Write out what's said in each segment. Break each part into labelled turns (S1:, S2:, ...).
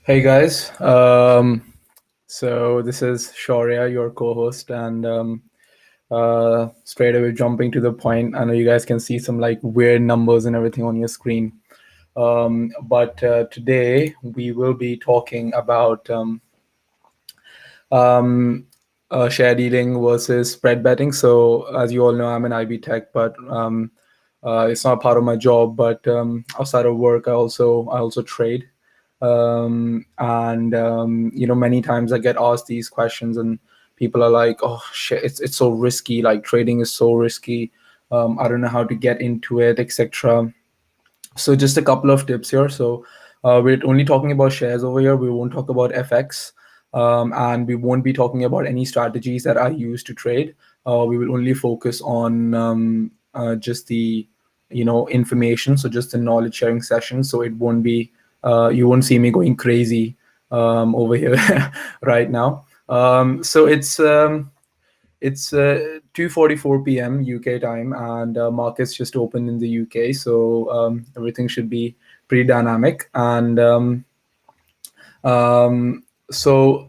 S1: Hey guys, so this is Shaurya, your co-host, and straight away jumping to the point. I know you guys can see some like weird numbers and everything on your screen, but today we will be talking about um, share dealing versus spread betting. So as you all know, I'm an IB tech, but it's not part of my job. But outside of work, I also trade. And many times I get asked these questions, and people are like, "Oh shit, it's so risky. Like trading is so risky. I don't know how to get into it, etc." So just a couple of tips here. So we're only talking about shares over here. We won't talk about FX, and we won't be talking about any strategies that I use to trade. We will only focus on just the information. So just the knowledge sharing session. So it won't be you won't see me going crazy over here right now. So it's 2:44 p.m. UK time, and markets just opened in the UK, so everything should be pretty dynamic. And um, so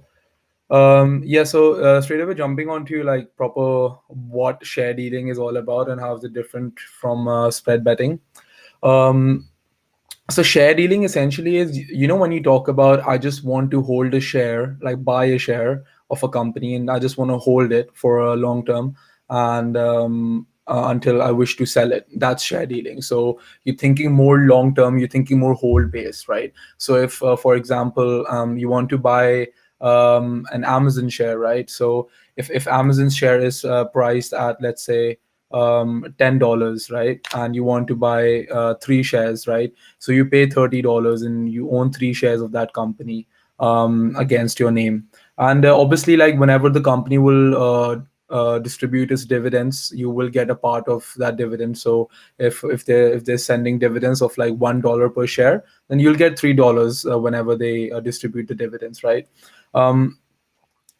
S1: yeah, so straight away jumping onto like proper what share dealing is all about and how is it different from spread betting. Um, so share dealing essentially is, when you talk about, I just want to hold a share, like buy a share of a company, and I just want to hold it for a long term, and until I wish to sell it. That's share dealing. So you're thinking more long term, you're thinking more hold based, right? So if, for example, you want to buy an Amazon share, right? So if Amazon's share is priced at, let's say, $10, right, and you want to buy three shares, right? So you pay $30 and you own three shares of that company against your name. And obviously, like whenever the company will distribute its dividends, you will get a part of that dividend. So if they're sending dividends of like $1 per share, then you'll get $3 whenever they distribute the dividends, right? Um,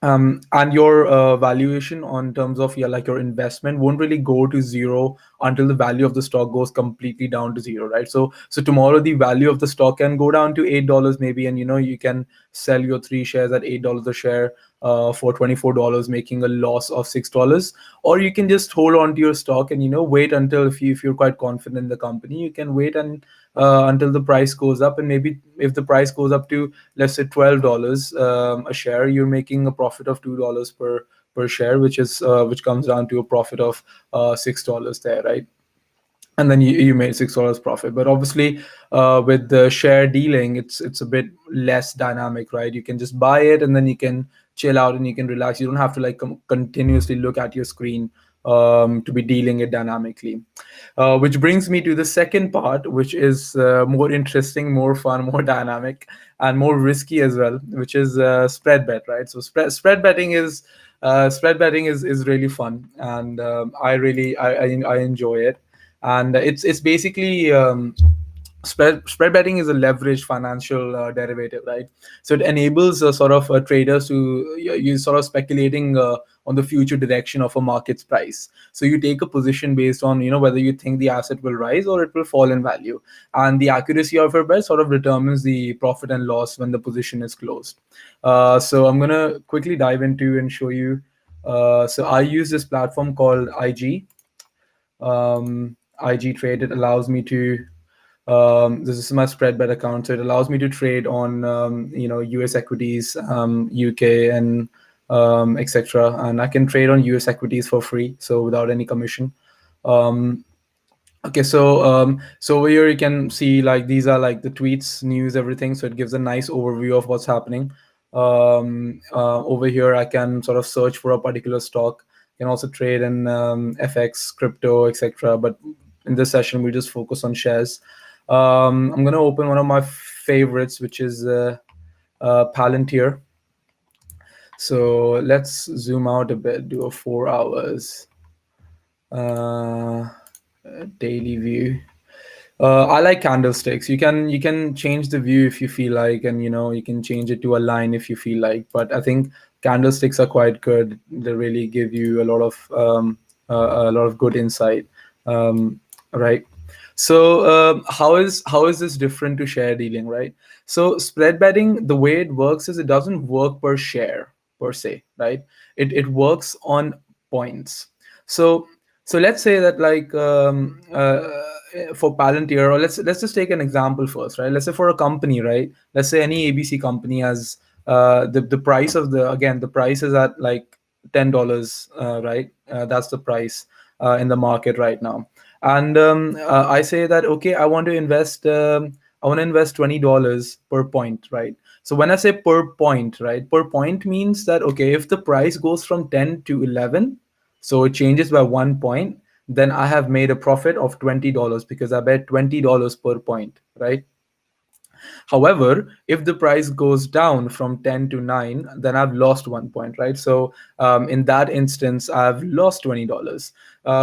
S1: and your valuation on terms of, yeah, like your investment won't really go to zero until the value of the stock goes completely down to zero, right? So tomorrow the value of the stock can go down to $8 maybe, and you can sell your three shares at $8 a share for $24, making a loss of $6. Or you can just hold on to your stock and wait until, if you're quite confident in the company, you can wait and until the price goes up. And maybe if the price goes up to, let's say, $12 a share, you're making a profit of $2 per share, which comes down to a profit of $6 there, right? And then you made $6 profit. But obviously, with the share dealing, it's a bit less dynamic, right? You can just buy it and then you can chill out and you can relax. You don't have to like continuously look at your screen to be dealing it dynamically. Which brings me to the second part, which is more interesting, more fun, more dynamic, and more risky as well, which is spread bet, right? So spread betting is really fun, and I enjoy it. And it's basically spread betting is a leveraged financial derivative, right? So it enables sort of traders to, you sort of speculating on the future direction of a market's price. So you take a position based on, whether you think the asset will rise or it will fall in value, and the accuracy of your bet sort of determines the profit and loss when the position is closed. So I'm gonna quickly dive into and show you. So I use this platform called IG Trade. It allows me to, this is my spread bet account, so it allows me to trade on US equities, UK, and etc. And I can trade on US equities for free, so without any commission. um, okay, so over here you can see, like, these are like the tweets, news, everything. So it gives a nice overview of what's happening. Over here I can sort of search for a particular stock. I can also trade in FX, crypto, etc. But in this session we'll just focus on shares. I'm gonna open one of my favorites, which is Palantir. So let's zoom out a bit, do a 4 hours uh, daily view. I like candlesticks. You can change the view if you feel like, and you can change it to a line if you feel like. But I think candlesticks are quite good. They really give you a lot of good insight. Right. So how is this different to share dealing, right? So spread betting, the way it works is it doesn't work per share per se, right? It works on points. So let's say that like for Palantir, or let's just take an example first, right? Let's say for a company, right? Let's say any ABC company has the price of the price is at like $10, right? That's the price in the market right now. And I say that okay, I want to invest $20 per point, right? So when I say per point, right, per point means that okay, if the price goes from 10 to 11, so it changes by 1 point, then I have made a profit of $20 because I bet $20 per point, right? However, if the price goes down from 10 to 9, then I've lost 1 point, right? So in that instance, I've lost $20,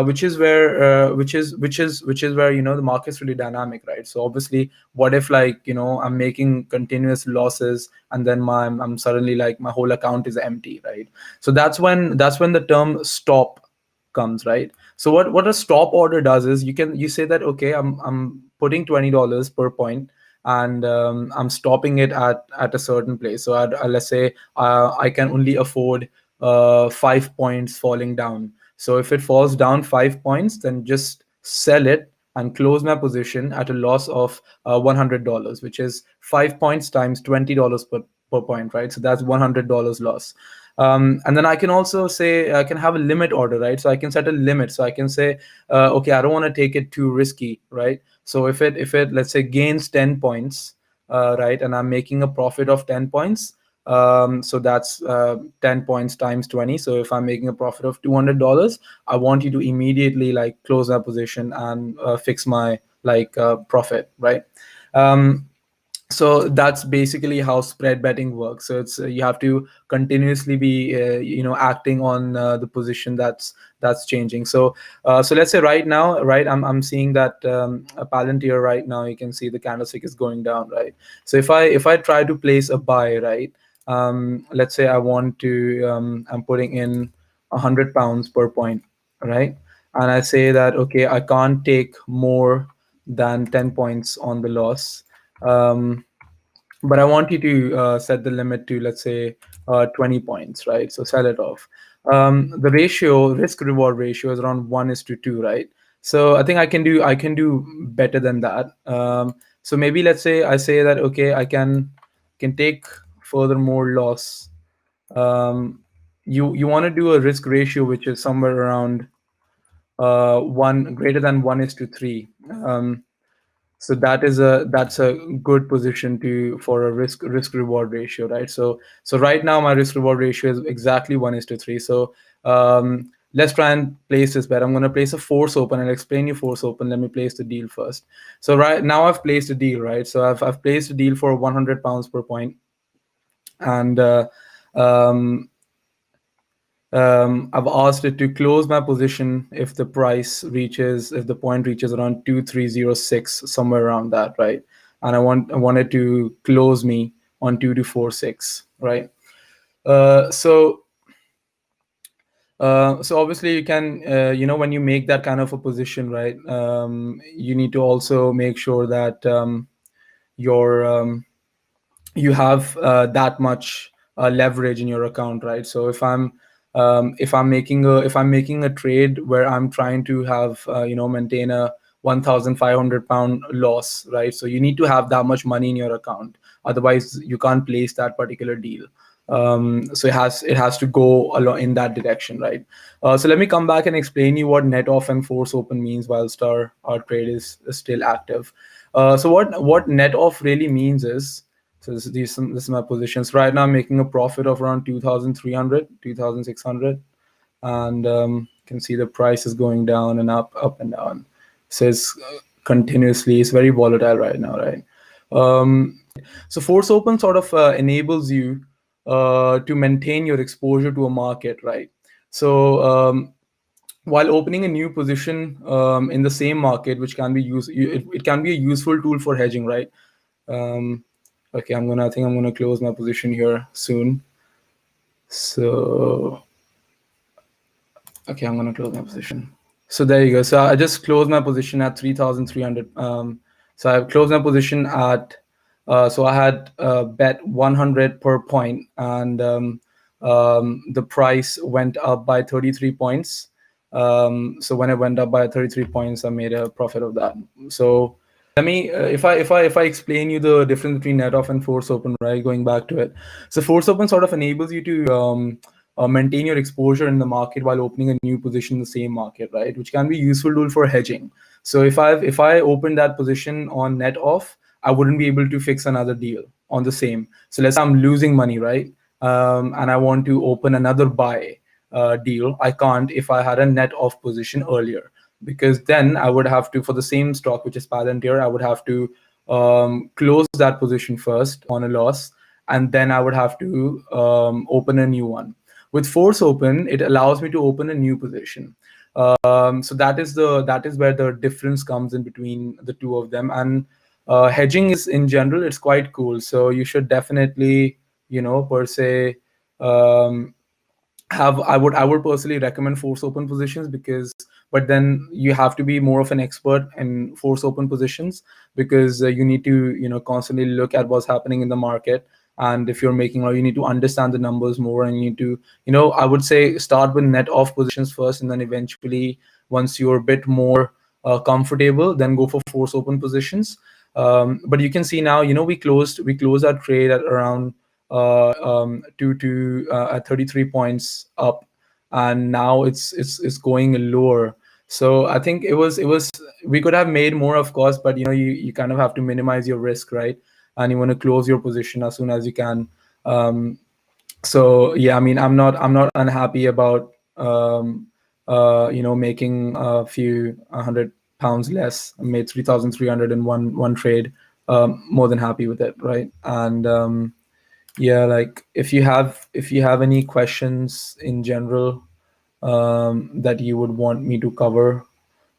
S1: which is where the market's really dynamic, right? So obviously, what if like I'm making continuous losses and then I'm suddenly like my whole account is empty, right? So that's when the term stop comes, right? So what a stop order does is you say that okay, I'm putting $20 per point, and I'm stopping it at a certain place. So let's say I can only afford 5 points falling down. So if it falls down 5 points, then just sell it and close my position at a loss of $100, which is 5 points times $20 per point, right? So that's $100 loss. And then I can also say I can have a limit order, right? So I can set a limit. So I can say, okay, I don't want to take it too risky, right? So if it let's say gains 10 points, right, and I'm making a profit of 10 points, so that's 10 points times 20. So if I'm making a profit of $200, I want you to immediately like close that position and fix my like profit, right? Um, so that's basically how spread betting works. So it's you have to continuously be acting on the position that's changing. So let's say right now, right, I'm seeing that a Palantir right now, you can see the candlestick is going down, right? So if I try to place a buy, right, let's say I want to I'm putting in 100 pounds per point, right? And I say that okay, I can't take more than 10 points on the loss. um, but I want you to set the limit to, let's say, 20 points, right? So sell it off. The ratio, risk reward ratio, is around 1:2, right? So I think I can do better than that. So maybe let's say I say that okay, I can take further more loss. You want to do a risk ratio which is somewhere around one greater than 1:3. So that's a good position to for a risk reward ratio, right? So right now my risk reward ratio is exactly 1:3. So let's try and place this bet. I'm going to place a force open. I'll explain you force open. Let me place the deal first. So right now I've placed a deal, right? So I've placed a deal for 100 pounds per point, and um, I've asked it to close my position if the point reaches around 2306, somewhere around that, right? And I wanted to close me on 2246, right? Uh, so so obviously you can when you make that kind of a position, right? You need to also make sure that your you have that much leverage in your account, right? So if I'm making a trade where I'm trying to have maintain a 1,500 pound loss, right? So you need to have that much money in your account, otherwise you can't place that particular deal. So it has to go along in that direction, right? So let me come back and explain you what net off and force open means whilst our trade is still active. So what net off really means is, so this is my positions. Right now I'm making a profit of around 2,300, 2,600, and you can see the price is going down and up and down. So it's continuously, it's very volatile right now, right? So force open sort of enables you to maintain your exposure to a market, right? So while opening a new position in the same market, which can be it can be a useful tool for hedging, right? Um, okay, I think I'm gonna close my position here soon. So okay, I'm gonna close my position. So there you go. So I just closed my position at 3,300. So I closed my position at, so I had bet 100 per point, and the price went up by 33 points. So when it went up by 33 points, I made a profit of that. So let me, if I explain you the difference between net off and force open, right? Going back to it, so force open sort of enables you to maintain your exposure in the market while opening a new position in the same market, right? Which can be a useful tool for hedging. So if I opened that position on net off, I wouldn't be able to fix another deal on the same. So let's say I'm losing money, right? And I want to open another buy deal. I can't if I had a net off position earlier, because then I would have to, for the same stock, which is Palantir, I would have to close that position first on a loss, and then I would have to open a new one. With force open, it allows me to open a new position. So that is where the difference comes in between the two of them. And hedging is, in general, it's quite cool. So you should definitely, per se, um, have I would personally recommend force open positions, because but then you have to be more of an expert in force open positions, because you need to constantly look at what's happening in the market. And if you're making, or you need to understand the numbers more, and you need to, I would say, start with net off positions first, and then eventually, once you're a bit more comfortable, then go for force open positions. But you can see now, we closed our trade at around to at 33 points up, and now it's going lower. So I think it was we could have made more, of course, but you kind of have to minimize your risk, right? And you want to close your position as soon as you can. um, so yeah, I mean, I'm not unhappy about making a few 100 pounds less. I made 3,300 in one trade. More than happy with it, right? And yeah, like, if you have any questions in general that you would want me to cover,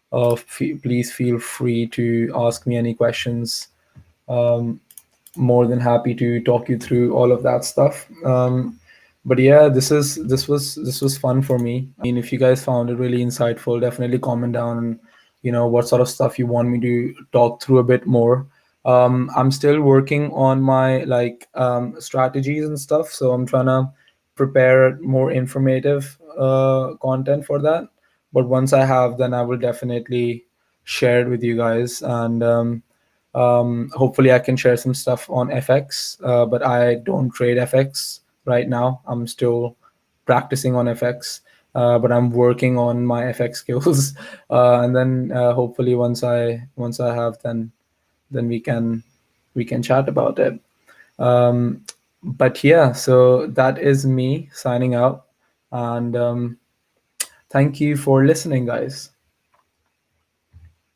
S1: please feel free to ask me any questions. Um, More than happy to talk you through all of that stuff. But yeah, this was fun for me. I mean, if you guys found it really insightful, definitely comment down, and what sort of stuff you want me to talk through a bit more. I'm still working on my, like, strategies and stuff, so I'm trying to prepare more informative content for that. But once I have, then I will definitely share it with you guys. And hopefully I can share some stuff on FX, but I don't trade FX right now. I'm still practicing on FX, but I'm working on my FX skills. And then hopefully once I have, then we can chat about it. But yeah, so that is me signing out, and thank you for listening, guys.